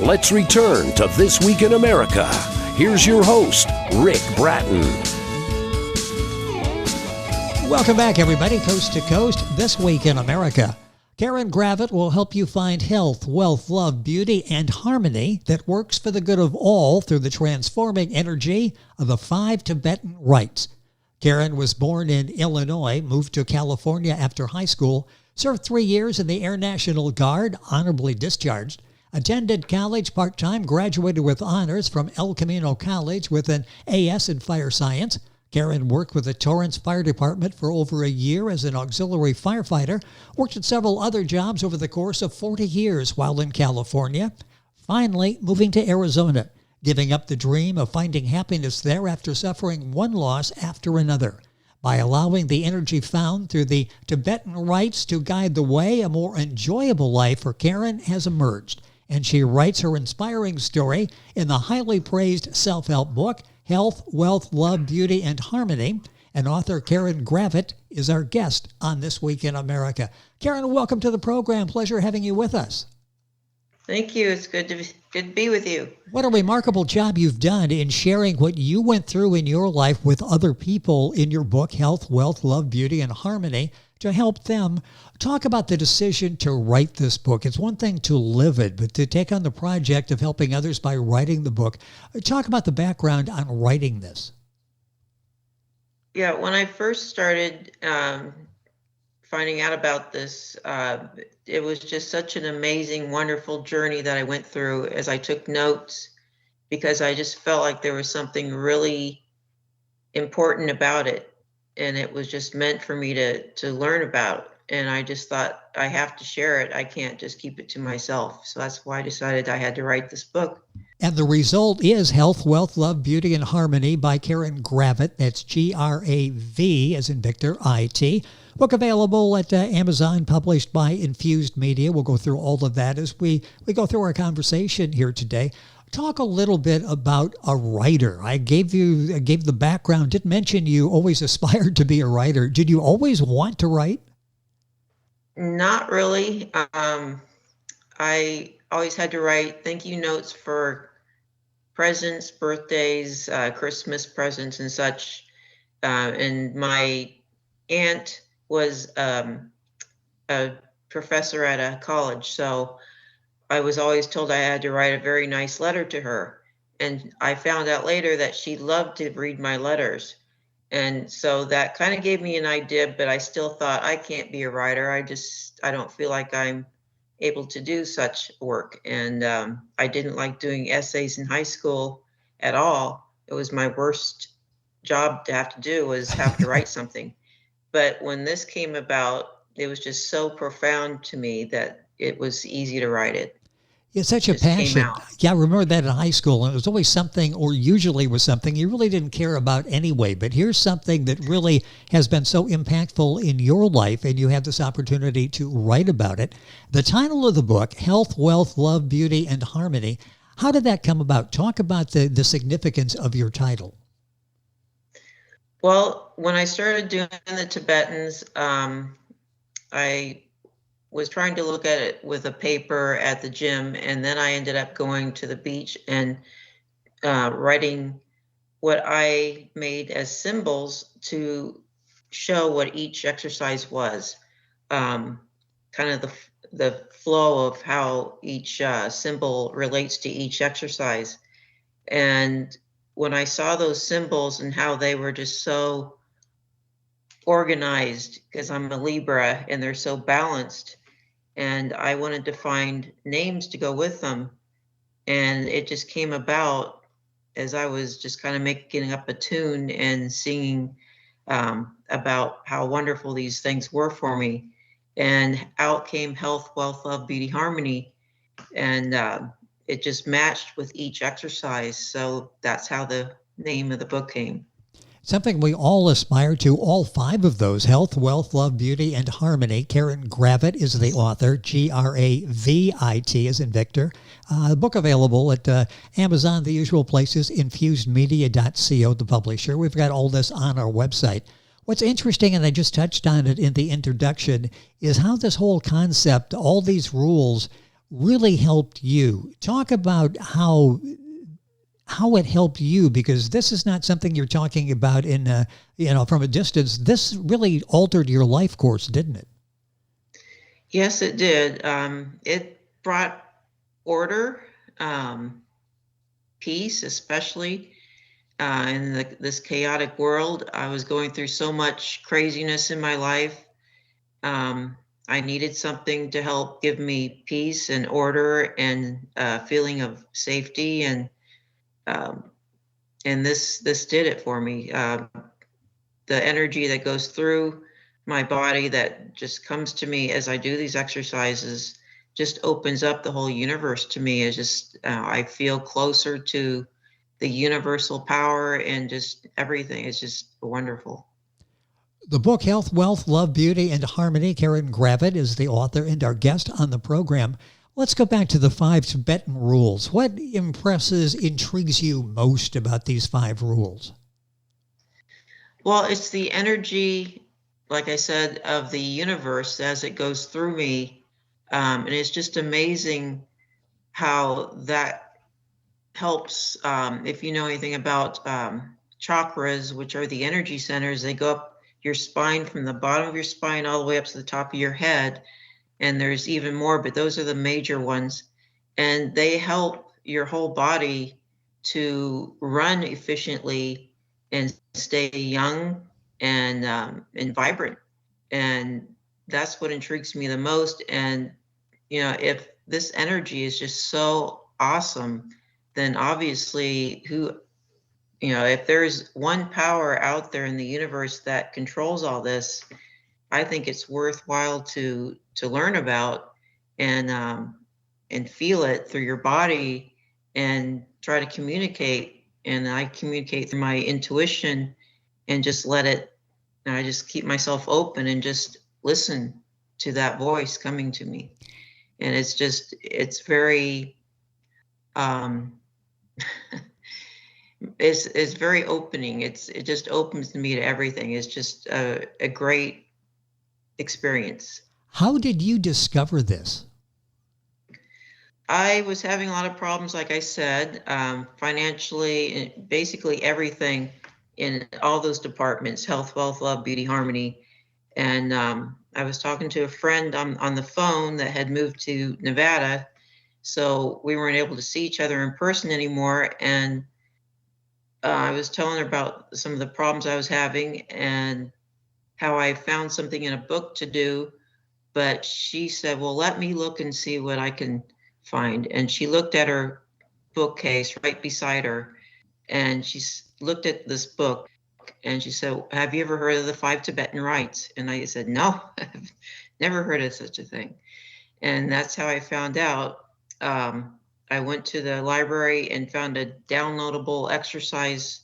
Let's return to This Week in America. Here's your host, Rick Bratton. Welcome back, everybody, coast to coast. This Week in America. Karen Gravit will help you find health, wealth, love, beauty, and harmony that works for the good of all through the transforming energy of the Five Tibetan Rites. Karen was born in Illinois, moved to California after high school, served 3 years in the Air National Guard, honorably discharged, attended college part-time, graduated with honors from El Camino College with an A.S. in fire science. Karen worked with the Torrance Fire Department for over a year as an auxiliary firefighter, worked at several other jobs over the course of 40 years while in California, finally moving to Arizona, giving up the dream of finding happiness there after suffering one loss after another. By allowing the energy found through the Tibetan rites to guide the way, a more enjoyable life for Karen has emerged, and she writes her inspiring story in the highly praised self-help book, Health, Wealth, Love, Beauty, and Harmony. And author Karen Gravit is our guest on This Week in America. Karen, welcome to the program. Pleasure having you with us. Thank you. It's good to be with you. What a remarkable job you've done in sharing what you went through in your life with other people in your book, Health, Wealth, Love, Beauty, and Harmony, to help them. Talk about the decision to write this book. It's one thing to live it, but to take on the project of helping others by writing the book. Talk about the background on writing this. Yeah, when I first started finding out about this, it was just such an amazing, wonderful journey that I went through as I took notes, because I just felt like there was something really important about it. And it was just meant for me to learn about. And I just thought, I have to share it. I can't just keep it to myself. So that's why I decided I had to write this book. And the result is Health, Wealth, Love, Beauty, and Harmony by Karen Gravit. That's G-R-A-V as in Victor, I-T. Book available at Amazon, published by Infused Media. We'll go through all of that as we go through our conversation here today. Talk a little bit about a writer. I gave the background, didn't mention you always aspired to be a writer. Did you always want to write? Not really. I always had to write thank you notes for presents, birthdays, Christmas presents and such. And my aunt was a professor at a college, so I was always told I had to write a very nice letter to her. And I found out later that she loved to read my letters. And so that kind of gave me an idea, but I still thought I can't be a writer. I don't feel like I'm able to do such work. And I didn't like doing essays in high school at all. It was my worst job to have to do, was have to write something. But when this came about, it was just so profound to me that it was easy to write it. It's such a passion. Yeah, I remember that in high school, and it was always something, or usually was something you really didn't care about anyway. But here's something that really has been so impactful in your life, and you have this opportunity to write about it. The title of the book, Health, Wealth, Love, Beauty, and Harmony. How did that come about? Talk about the significance of your title. Well, when I started doing the Tibetans, I was trying to look at it with a paper at the gym, and then I ended up going to the beach and writing what I made as symbols to show what each exercise was, kind of the flow of how each symbol relates to each exercise. And when I saw those symbols and how they were just so organized, because I'm a Libra and they're so balanced, and I wanted to find names to go with them. And it just came about as I was just kind of making up a tune and singing about how wonderful these things were for me. And out came Health, Wealth, Love, Beauty, Harmony. And it just matched with each exercise. So that's how the name of the book came. Something we all aspire to, all 5 of those, Health, Wealth, Love, Beauty, and Harmony. Karen Gravit is the author, Gravit as in Victor. The book available at Amazon, the usual places, infusedmedia.co, the publisher. We've got all this on our website. What's interesting, and I just touched on it in the introduction, is how this whole concept, all these rules, really helped you. Talk about how it helped you, because this is not something you're talking about in from a distance. This really altered your life course, didn't it? Yes, it did. It brought order, peace, especially in this chaotic world. I was going through so much craziness in my life. I needed something to help give me peace and order and a feeling of safety, um, and this did it for me. The energy that goes through my body that just comes to me as I do these exercises just opens up the whole universe to me. It's just I feel closer to the universal power, and just everything is just wonderful. The book, Health, Wealth, Love, Beauty, and Harmony. Karen Gravit is the author and our guest on the program. Let's go back to the 5 Tibetan rules. What intrigues you most about these 5 rules? Well, it's the energy, like I said, of the universe as it goes through me. And it's just amazing how that helps. If you know anything about chakras, which are the energy centers, they go up your spine from the bottom of your spine all the way up to the top of your head. And there's even more, but those are the major ones. And they help your whole body to run efficiently and stay young and vibrant. And that's what intrigues me the most. And, if this energy is just so awesome, then obviously if there's one power out there in the universe that controls all this, I think it's worthwhile to learn about and feel it through your body and try to communicate. And I communicate through my intuition and just I just keep myself open and just listen to that voice coming to me. And it's very, it's very opening. It just opens me to everything. It's just a great experience. How did you discover this? I was having a lot of problems, like I said, financially, basically everything in all those departments: health, wealth, love, beauty, harmony. And I was talking to a friend on the phone that had moved to Nevada, so we weren't able to see each other in person anymore. And I was telling her about some of the problems I was having and how I found something in a book to do. But she said, well, let me look and see what I can find. And she looked at her bookcase right beside her, and she looked at this book, and she said, have you ever heard of the 5 Tibetan Rites? And I said, no, I've never heard of such a thing. And that's how I found out. I went to the library and found a downloadable exercise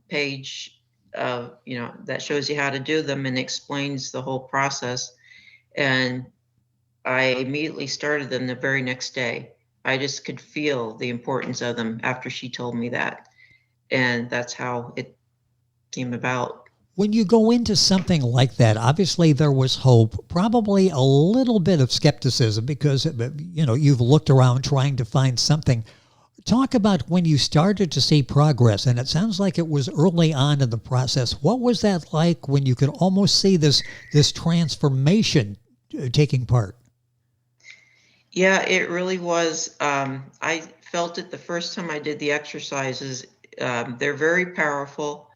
page, that shows you how to do them and explains the whole process. And I immediately started them the very next day. I just could feel the importance of them after she told me that. And that's how it came about. When you go into something like that, obviously there was hope, probably a little bit of skepticism because, you've looked around trying to find something. Talk about when you started to see progress, and it sounds like it was early on in the process. What was that like when you could almost see this transformation taking part? Yeah, it really was. I felt it the first time I did the exercises. They're very powerful,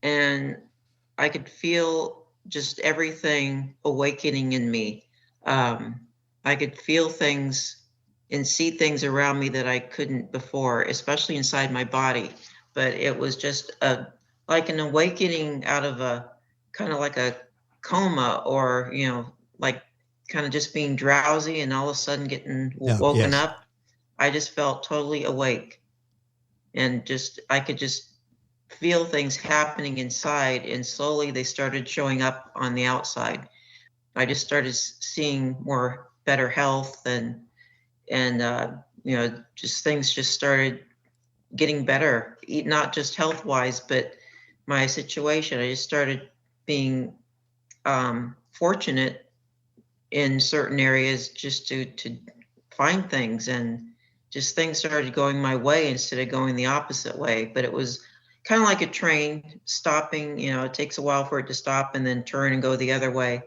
and I could feel just everything awakening in me. I could feel things and see things around me that I couldn't before, especially inside my body. But it was just like an awakening out of a kind of like a coma, or, like kind of just being drowsy and all of a sudden getting woken up. I just felt totally awake, and I could just feel things happening inside, and slowly they started showing up on the outside. I just started seeing better health, and just things just started getting better, not just health wise, but my situation. I just started being fortunate in certain areas just to find things, and just things started going my way instead of going the opposite way. But it was kind of like a train stopping. It takes a while for it to stop and then turn and go the other way.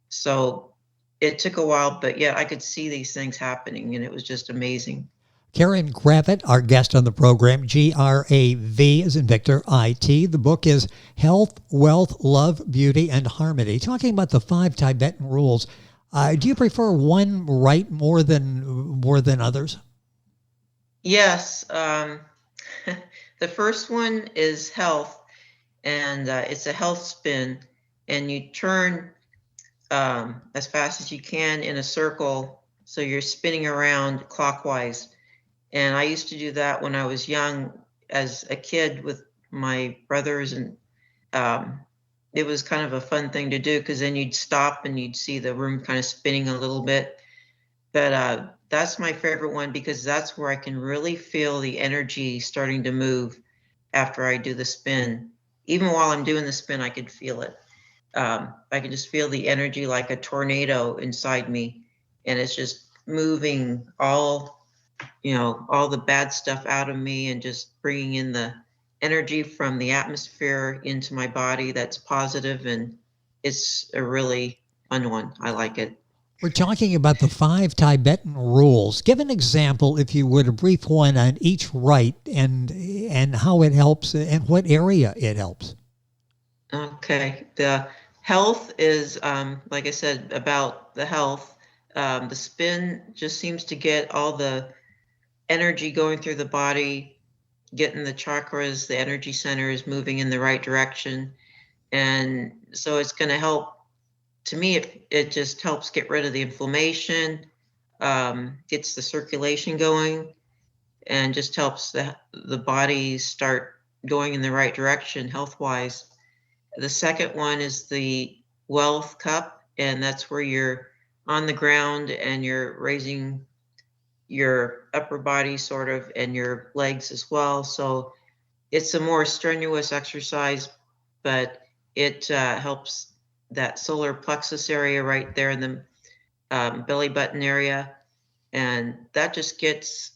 So it took a while, but yeah, I could see these things happening, and it was just amazing. Karen Gravit, our guest on the program, Grav as in Victor, IT. The book is Health, Wealth, Love, Beauty, and Harmony. Talking about the 5 Tibetan rules. Do you prefer one rite more than others? Yes. The first one is health, and it's a health spin, and you turn as fast as you can in a circle, so you're spinning around clockwise. And I used to do that when I was young as a kid with my brothers, and it was kind of a fun thing to do, because then you'd stop and you'd see the room kind of spinning a little bit. But that's my favorite one, because that's where I can really feel the energy starting to move after I do the spin. Even while I'm doing the spin, I could feel it. I can just feel the energy like a tornado inside me, and it's just moving all the bad stuff out of me, and just bringing in the energy from the atmosphere into my body that's positive, and it's a really fun one. I like it. We're talking about the 5 Tibetan rules. Give an example, if you would, a brief one on each rite and how it helps and what area it helps. Okay. The health is, like I said, about the health. The spin just seems to get all the energy going through the body, getting the chakras, the energy centers moving in the right direction. And so it's going to help. To me, it just helps get rid of the inflammation, gets the circulation going, and just helps the body start going in the right direction health-wise. The second one is the wealth cup, and that's where you're on the ground and you're raising your upper body sort of, and your legs as well. So it's a more strenuous exercise, but it helps that solar plexus area right there in the belly button area, and that just gets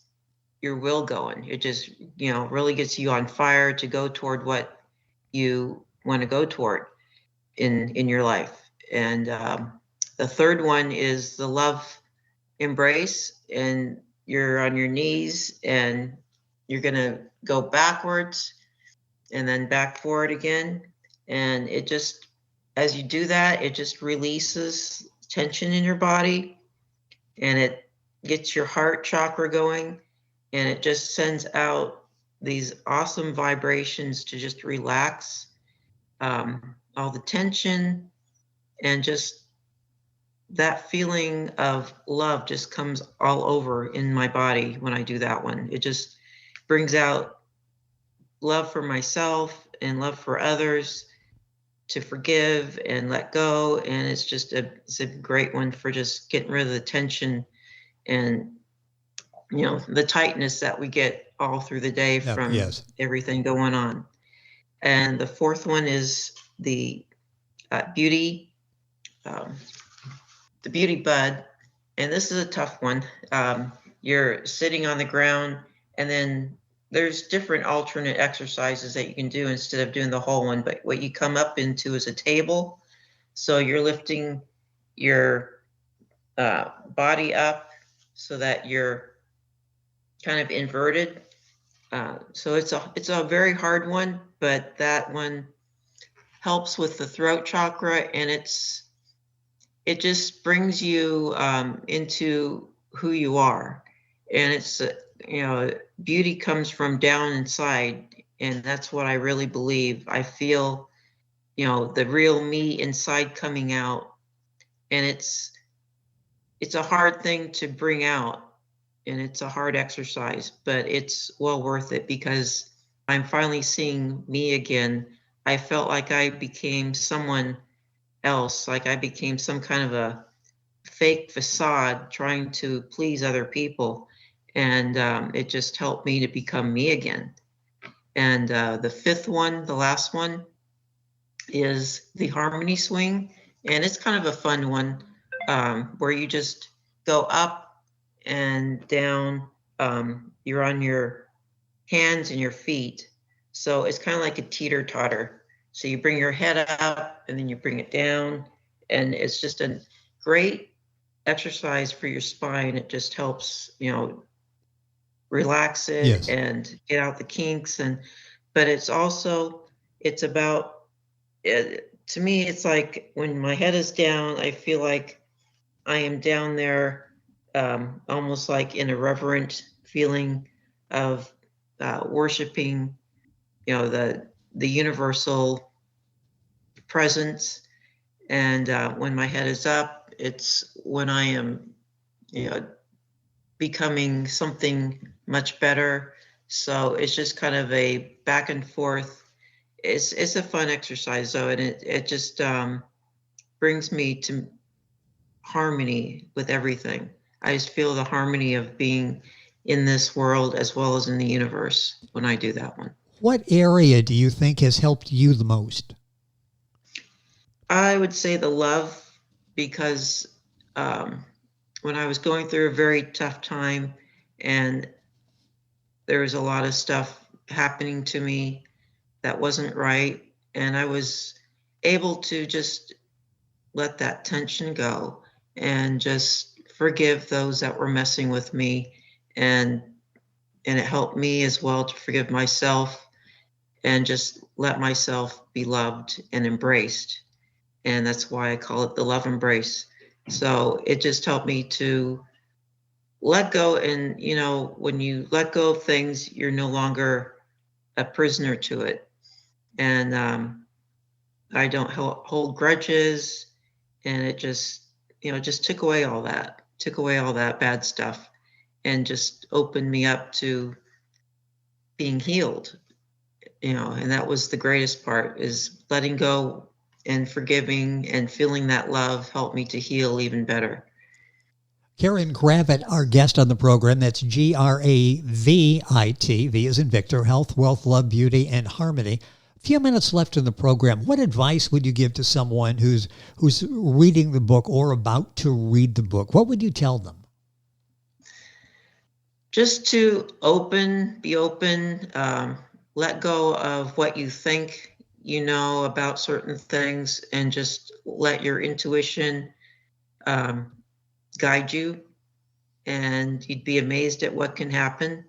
your will going. It just really gets you on fire to go toward what you want to go toward in your life. And the third one is the love embrace, and you're on your knees and you're going to go backwards and then back forward again, and it just, as you do that, it just releases tension in your body, and it gets your heart chakra going, and it just sends out these awesome vibrations to just relax all the tension, and just that feeling of love just comes all over in my body when I do that one. It just brings out love for myself and love for others, to forgive and let go. And it's just it's a great one for just getting rid of the tension and the tightness that we get all through the day from everything going on. And the fourth one is the beauty bud, and this is a tough one. You're sitting on the ground, and then there's different alternate exercises that you can do instead of doing the whole one. But what you come up into is a table. So you're lifting your body up so that you're kind of inverted. So it's a very hard one, but that one helps with the throat chakra, and it just brings you into who you are. And it's beauty comes from down inside, and that's what I really believe. I feel the real me inside coming out, and it's a hard thing to bring out, and it's a hard exercise, but it's well worth it, because I'm finally seeing me again. I felt like I became someone else, like I became some kind of a fake facade trying to please other people. And it just helped me to become me again. And the fifth one, the last one, is the harmony swing. And it's kind of a fun one where you just go up and down. You're on your hands and your feet. So it's kind of like a teeter-totter. So you bring your head up and then you bring it down. And it's just a great exercise for your spine. It just helps, relax it Yes. and get out the kinks. But it's about, to me, it's like when my head is down, I feel like I am down there, almost like in a reverent feeling of worshiping, the universal presence. And when my head is up, it's when I am, becoming something much better. So it's just kind of a back and forth. It's a fun exercise though, and it just brings me to harmony with everything. I just feel the harmony of being in this world as well as in the universe when I do that one. What area do you think has helped you the most? I would say the love, because when I was going through a very tough time and there was a lot of stuff happening to me that wasn't right, and I was able to just let that tension go and just forgive those that were messing with me, and it helped me as well to forgive myself and just let myself be loved and embraced. And that's why I call it the love embrace. So it just helped me to let go. And, when you let go of things, you're no longer a prisoner to it. And I don't hold grudges. And it just, just took away all that bad stuff and just opened me up to being healed, and that was the greatest part, is letting go and forgiving and feeling that love helped me to heal even better. Karen Gravit, our guest on the program. That's Gravit. V as in Victor. Health, wealth, love, beauty, and harmony. A few minutes left in the program. What advice would you give to someone who's reading the book or about to read the book? What would you tell them? Just to be open, let go of what you think about certain things, and just let your intuition guide you, and you'd be amazed at what can happen.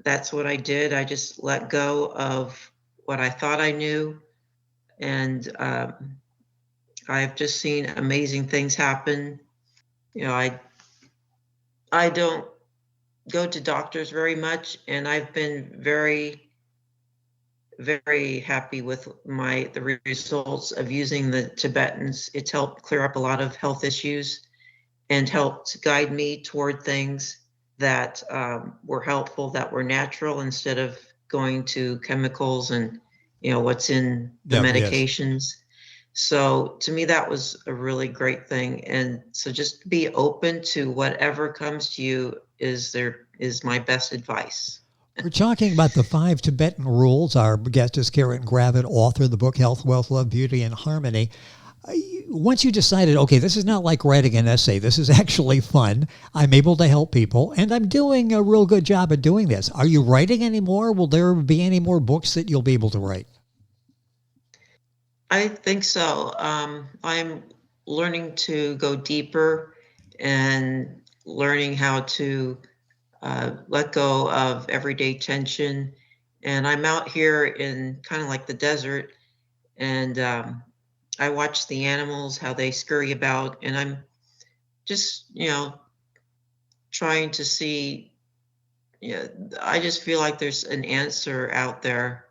That's what I did. I just let go of what I thought I knew, and I've just seen amazing things happen. I don't go to doctors very much, and I've been very, very happy with the results of using the Tibetans. It's helped clear up a lot of health issues and helped guide me toward things that were helpful, that were natural, instead of going to chemicals and what's in the medications. Yes. So to me, that was a really great thing. And so just be open to whatever comes to you is my best advice. We're talking about the 5 Tibetan rules. Our guest is Karen Gravit, author of the book Health, Wealth, Love, Beauty, and Harmony. Once you decided, okay, this is not like writing an essay, this is actually fun, I'm able to help people, and I'm doing a real good job at doing this. Are you writing anymore? Will there be any more books that you'll be able to write? I think so. I'm learning to go deeper and learning how to let go of everyday tension. And I'm out here in kind of like the desert, and I watch the animals, how they scurry about, and I'm just, trying to see, I just feel like there's an answer out there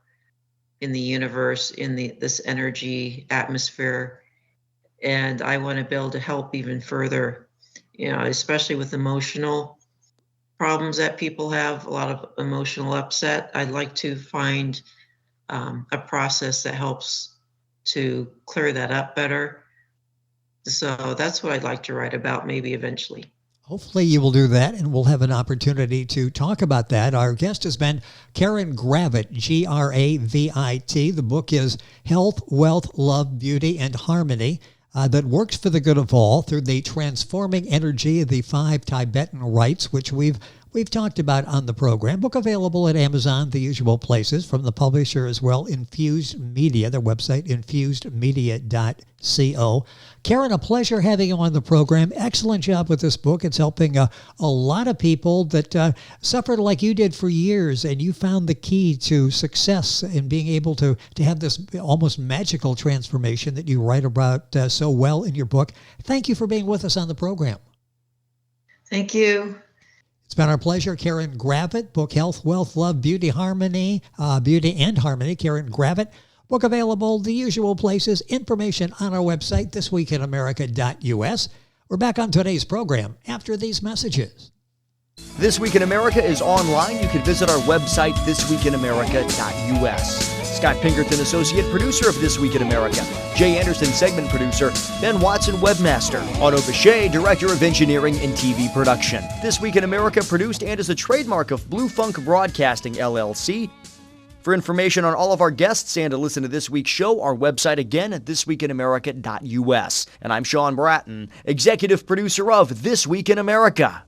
in the universe, in this energy atmosphere. And I want to be able to help even further, especially with emotional problems that people have, a lot of emotional upset. I'd like to find a process that helps to clear that up better. So that's what I'd like to write about, maybe eventually. Hopefully you will do that, and we'll have an opportunity to talk about that. Our guest has been Karen Gravit, Gravit. The book is Health, Wealth, Love, Beauty, and Harmony. that works for the good of all through the transforming energy of the 5 Tibetan Rites, which we've talked about on the program. Book available at Amazon, the usual places, from the publisher as well, Infused Media, their website, infusedmedia.co. Karen, a pleasure having you on the program. Excellent job with this book. It's helping a lot of people that suffered like you did for years, and you found the key to success in being able to have this almost magical transformation that you write about so well in your book. Thank you for being with us on the program. Thank you. It's been our pleasure. Karen Gravit, book Health, Wealth, Love, Beauty, Harmony, Beauty and Harmony. Karen Gravit, book available the usual places. Information on our website, thisweekinamerica.us. We're back on today's program after these messages. This Week in America is online. You can visit our website, thisweekinamerica.us. Scott Pinkerton, associate producer of This Week in America. Jay Anderson, segment producer. Ben Watson, webmaster. Otto Bechet, director of engineering and TV production. This Week in America produced and is a trademark of Blue Funk Broadcasting, LLC. For information on all of our guests and to listen to this week's show, our website again at thisweekinamerica.us. And I'm Sean Bratton, executive producer of This Week in America.